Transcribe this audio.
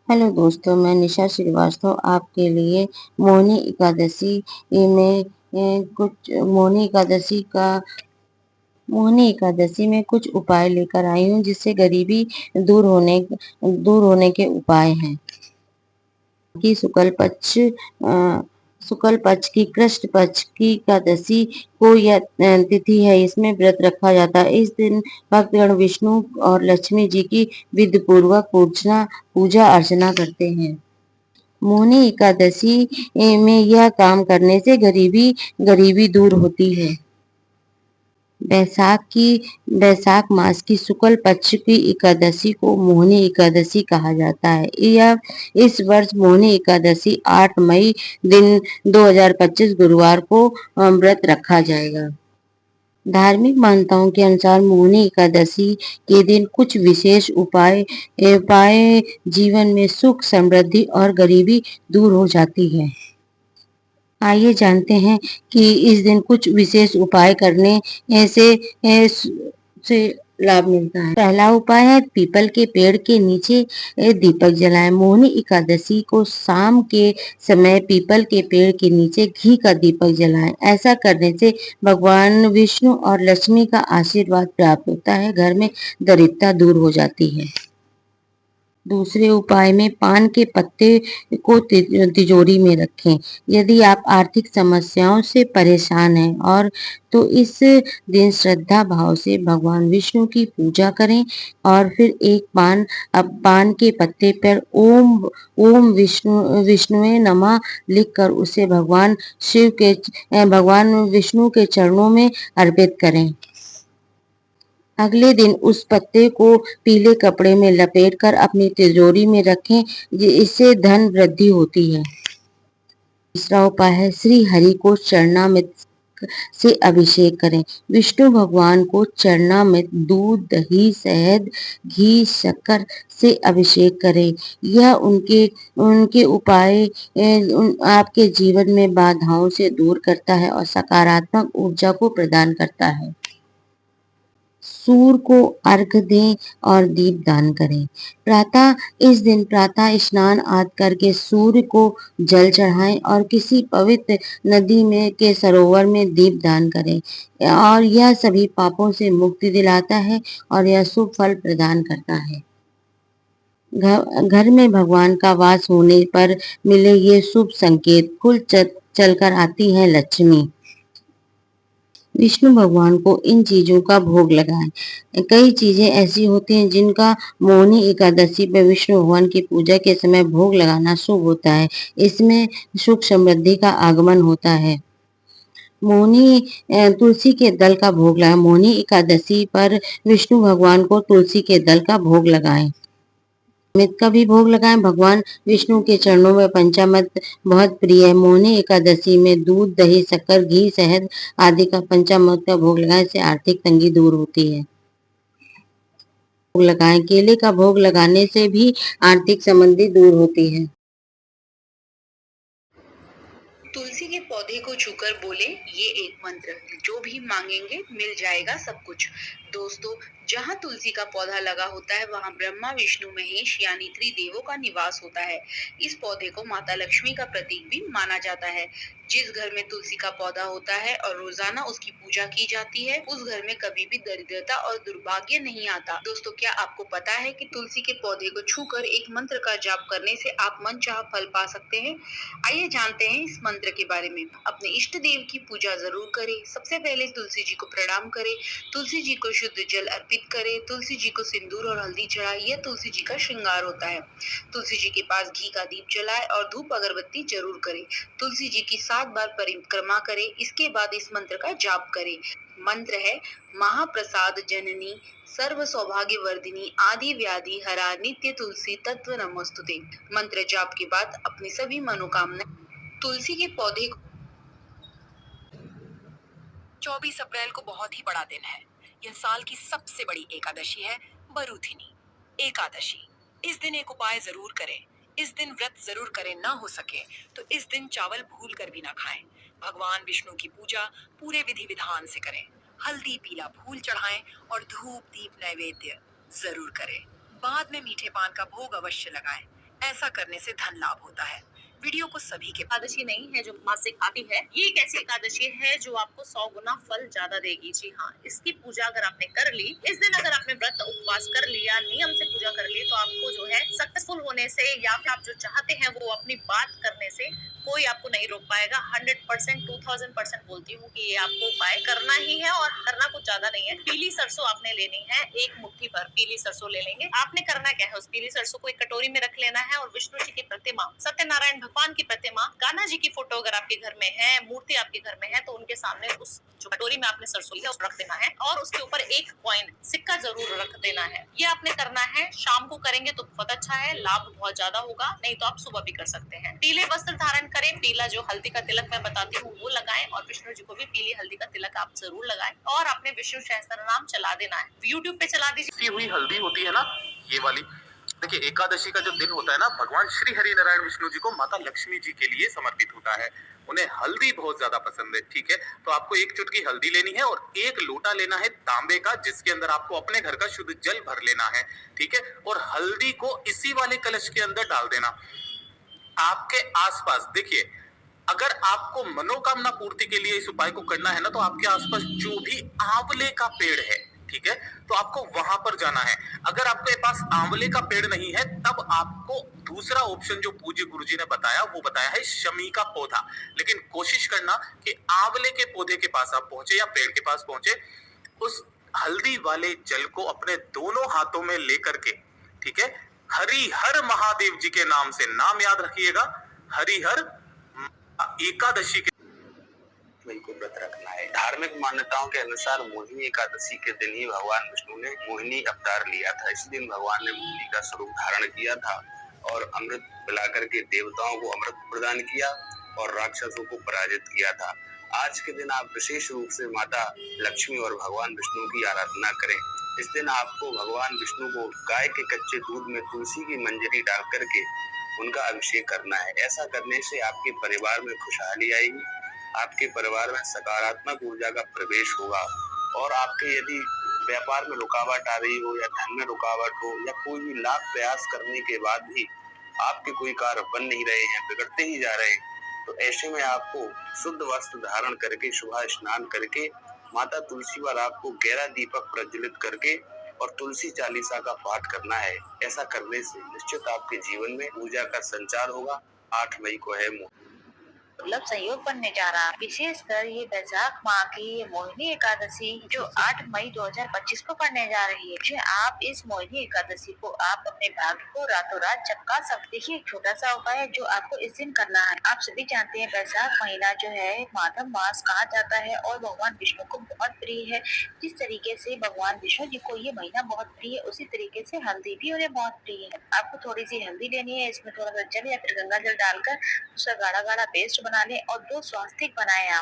Hello दोस्तों, मैं निशा श्रीवास्तव आपके लिए मोहिनी एकादशी में कुछ मोहिनी एकादशी में कुछ उपाय लेकर आई हूँ जिससे गरीबी दूर होने के उपाय हैं। कि शुक्ल पक्ष की कृष्ण पक्ष की एकादशी को यह तिथि है, इसमें व्रत रखा जाता है। इस दिन भक्तगण विष्णु और लक्ष्मी जी की विधि पूर्वक पूजा अर्चना करते हैं। मोहिनी एकादशी में यह काम करने से गरीबी दूर होती है। वैशाख मास की शुक्ल पक्ष की एकादशी को मोहिनी एकादशी कहा जाता है। यह इस वर्ष मोहिनी एकादशी 8 मई दिन 2025 गुरुवार को व्रत रखा जाएगा। धार्मिक मान्यताओं के अनुसार मोहिनी एकादशी के दिन कुछ विशेष उपाय जीवन में सुख, समृद्धि और गरीबी दूर हो जाती है। आइए जानते हैं कि इस दिन कुछ विशेष उपाय करने से लाभ मिलता है। पहला उपाय है पीपल के पेड़ के नीचे दीपक जलाएं। मोहिनी एकादशी को शाम के समय पीपल के पेड़ के नीचे घी का दीपक जलाएं। ऐसा करने से भगवान विष्णु और लक्ष्मी का आशीर्वाद प्राप्त होता है। घर में दरिद्रता दूर हो जाती है। दूसरे उपाय में पान के पत्ते को तिजोरी में रखें। यदि आप आर्थिक समस्याओं से परेशान हैं और तो इस दिन श्रद्धा भाव से भगवान विष्णु की पूजा करें और फिर एक पान के पत्ते पर ओम विष्णुवे नमः लिखकर उसे भगवान विष्णु के चरणों में अर्पित करें। अगले दिन उस पत्ते को पीले कपड़े में लपेटकर अपनी तिजोरी में रखें। इससे धन वृद्धि होती है। तीसरा उपाय है श्री हरि को चरणामृत से अभिषेक करें। विष्णु भगवान को चरणामृत, दूध, दही, शहद, घी, शक्कर से अभिषेक करें। यह उनके उपाय आपके जीवन में बाधाओं से दूर करता है और सकारात्मक ऊर्जा को प्रदान करता है। सूर्य को अर्घ दें और दीप दान करें। इस दिन प्रातः स्नान आदि करके सूर्य को जल चढ़ाएं और किसी पवित्र नदी में के सरोवर में दीप दान करें और यह सभी पापों से मुक्ति दिलाता है और यह शुभ फल प्रदान करता है। घर में भगवान का वास होने पर मिले ये शुभ संकेत। खुल चलकर आती है लक्ष्मी। विष्णु भगवान को इन चीजों का भोग लगाएं। कई चीजें ऐसी होती हैं जिनका मोहिनी एकादशी पर विष्णु भगवान की पूजा के समय भोग लगाना शुभ होता है। इसमें सुख समृद्धि का आगमन होता है। तुलसी के दल का भोग लगाएं। मोहिनी एकादशी पर विष्णु भगवान को तुलसी के दल का भोग लगाएं। पंचामृत का भी भोग लगाएं। भगवान विष्णु के चरणों में पंचामृत बहुत प्रिय है। मोहिनी एकादशी में दूध, दही, शक्कर, घी, शहद आदि का पंचामृत का भोग लगाने से आर्थिक तंगी दूर होती है। भोग लगाएं। केले का भोग लगाने से भी आर्थिक समृद्धि दूर होती है। तुलसी के पौधे को छूकर बोले ये एक मंत्र, जो भी मांगेंगे मिल जाएगा सब कुछ। दोस्तों, जहाँ तुलसी का पौधा लगा होता है वहाँ ब्रह्मा, विष्णु, महेश यानी त्रिदेवों का निवास होता है। इस पौधे को माता लक्ष्मी का प्रतीक भी माना जाता है। जिस घर में तुलसी का पौधा होता है और रोजाना उसकी पूजा की जाती है, उस घर में कभी भी दरिद्रता और दुर्भाग्य नहीं आता। दोस्तों, क्या आपको पता है कि तुलसी के पौधे को छूकर एक मंत्र का जाप करने से आप मनचाहा फल पा सकते हैं? आइए जानते हैं इस मंत्र के बारे में। अपने इष्ट देव की पूजा जरूर करें। सबसे पहले तुलसी जी को प्रणाम करें। तुलसी जी को शुद्ध जल अर्पित करें। तुलसी जी को सिंदूर और हल्दी चढ़ाएं। यह तुलसी जी का श्रृंगार होता है। तुलसी जी के पास घी का दीप जलाएं और धूप अगरबत्ती जरूर करें। तुलसी जी की 7 बार परिक्रमा करें। इसके बाद इस मंत्र का जाप करें। मंत्र है महाप्रसाद जननी सर्व सौभाग्य वर्धिनी आदि व्याधि हरा नित्य तुलसी तत्व नमोस्तुते। मंत्र जाप के बाद अपनी सभी मनोकामना तुलसी के पौधे। 24 अप्रैल को बहुत ही बड़ा दिन है। यह साल की सबसे बड़ी एकादशी है, बरूथिनी एकादशी। इस दिन एक उपाय जरूर करें। इस दिन व्रत जरूर करें, ना हो सके तो इस दिन चावल भूल कर भी ना खाएं। भगवान विष्णु की पूजा पूरे विधि विधान से करें। हल्दी पीला फूल चढ़ाएं और धूप दीप नैवेद्य जरूर करें। बाद में मीठे पान का भोग अवश्य लगाएं। ऐसा करने से धन लाभ होता है। वीडियो को सभी के एकादशी नहीं है जो मासिक आती है, ये एक ऐसी एकादशी है जो आपको 100 गुना फल ज्यादा देगी। जी हाँ, इसकी पूजा अगर आपने कर ली, इस दिन अगर आपने व्रत उपवास कर लिया, नियम से पूजा कर ली, तो आपको जो है सक्सेसफुल होने से या फिर आप जो चाहते हैं वो अपनी बात करने से कोई आपको नहीं रोक पाएगा। 100% 2000% बोलती हूँ कि ये आपको उपाय करना ही है और करना कुछ ज्यादा नहीं है। पीली सरसों आपने लेनी है, एक मुट्ठी भर पीली सरसों ले लेंगे। आपने करना क्या है, उस पीली सरसों को एक कटोरी में रख लेना है और विष्णु जी की प्रतिमा, सत्यनारायण भगवान की प्रतिमा, कान्हा जी की फोटो अगर आपके घर में है, मूर्ति आपके घर में है, तो उनके सामने उस जो कटोरी में आपने सरसों ली है उसको रख देना है और उसके ऊपर एक कॉइन सिक्का जरूर रख देना है। ये आपने करना है, शाम को करेंगे तो बहुत अच्छा है, लाभ बहुत ज्यादा होगा। नहीं तो आप सुबह भी कर सकते हैं। पीले वस्त्र धारण करें, पीला जो हल्दी का तिलक मैं बताती हूँ वो लगाएं और विष्णु जी को भी पीली हल्दी का तिलक आप जरूर लगाएं और अपने विष्णु सहस्त्र नाम चला देना है। यूट्यूब पे चला दीजिए। पिसी हुई हल्दी होती है ना, ये वाली। देखिए, एकादशी का जो दिन होता है ना, भगवान श्री हरि नारायण विष्णु जी को माता लक्ष्मी जी के लिए समर्पित होता है। उन्हें हल्दी बहुत ज्यादा पसंद है, ठीक है। तो आपको एक चुटकी हल्दी लेनी है और एक लोटा लेना है तांबे का, जिसके अंदर आपको अपने घर का शुद्ध जल भर लेना है, ठीक है। और हल्दी को इसी वाले कलश के अंदर डाल देना। आपके आसपास देखिए, अगर आपको मनोकामना पूर्ति के लिए इस उपाय को करना है ना, तो आपके आसपास जो भी आंवले का पेड़ है, ठीक है, तो आपको वहां पर जाना है। अगर आपके पास आंवले का पेड़ नहीं है, तब आपको दूसरा ऑप्शन जो पूज्य गुरुजी ने बताया वो बताया है शमी का पौधा। लेकिन कोशिश करना कि आंवले के पौधे के पास आप पहुंचे या पेड़ के पास पहुंचे, उस हल्दी वाले जल को अपने दोनों हाथों में लेकर के, ठीक है, हरिहर महादेव जी के नाम से नाम याद रखिएगा, हरिहर एकादशी के मई को व्रत रखना है। धार्मिक मान्यताओं के अनुसार मोहिनी एकादशी के दिन ही भगवान विष्णु ने मोहिनी अवतार लिया था। इस दिन भगवान ने मोहिनी का स्वरूप धारण किया था और अमृत पिलाकर के देवताओं को अमृत प्रदान किया और राक्षसों को पराजित किया था। आज के दिन आप विशेष रूप से माता लक्ष्मी और भगवान विष्णु की आराधना करें। इस दिन आपको भगवान विष्णु को गाय के कच्चे दूध में तुलसी की मंजरी डाल करके उनका अभिषेक करना है। ऐसा करने से आपके परिवार में खुशहाली आएगी, आपके परिवार में सकारात्मक ऊर्जा का प्रवेश होगा और आपके यदि व्यापार में रुकावट आ रही हो या धन में रुकावट हो या कोई भी लाख प्रयास करने के बाद भी आपके कोई कार्य बन नहीं रहे हैं, बिगड़ते ही जा रहे हैं, तो ऐसे में आपको शुद्ध वस्त्र धारण करके सुबह स्नान करके माता तुलसी पर आपको गहरा दीपक प्रज्वलित करके और तुलसी चालीसा का पाठ करना है। ऐसा करने से निश्चित आपके जीवन में ऊर्जा का संचार होगा। 8 मई को है दुर्लभ संयोग बनने जा रहा है। विशेषकर ये वैशाख माह की ये मोहिनी एकादशी जो 8 मई 2025 को पड़ने जा रही है। जो आप इस मोहिनी एकादशी को आप अपने भाग्य को रातों रात चमका सकते हैं। एक छोटा सा उपाय है जो आपको इस दिन करना है। आप सभी जानते हैं वैशाख महीना जो है माधव मास कहा जाता है और भगवान विष्णु को बहुत प्रिय है। जिस तरीके से भगवान विष्णु जी को ये महीना बहुत प्रिय है, उसी तरीके से हल्दी भी उन्हें बहुत प्रिय है। आपको थोड़ी सी हल्दी लेनी है, इसमें थोड़ा सा जल या फिर गंगा जल डालकर उसका गाढ़ा गाढ़ा पेस्ट बना लें और 2 स्वास्तिक बनाएं आप।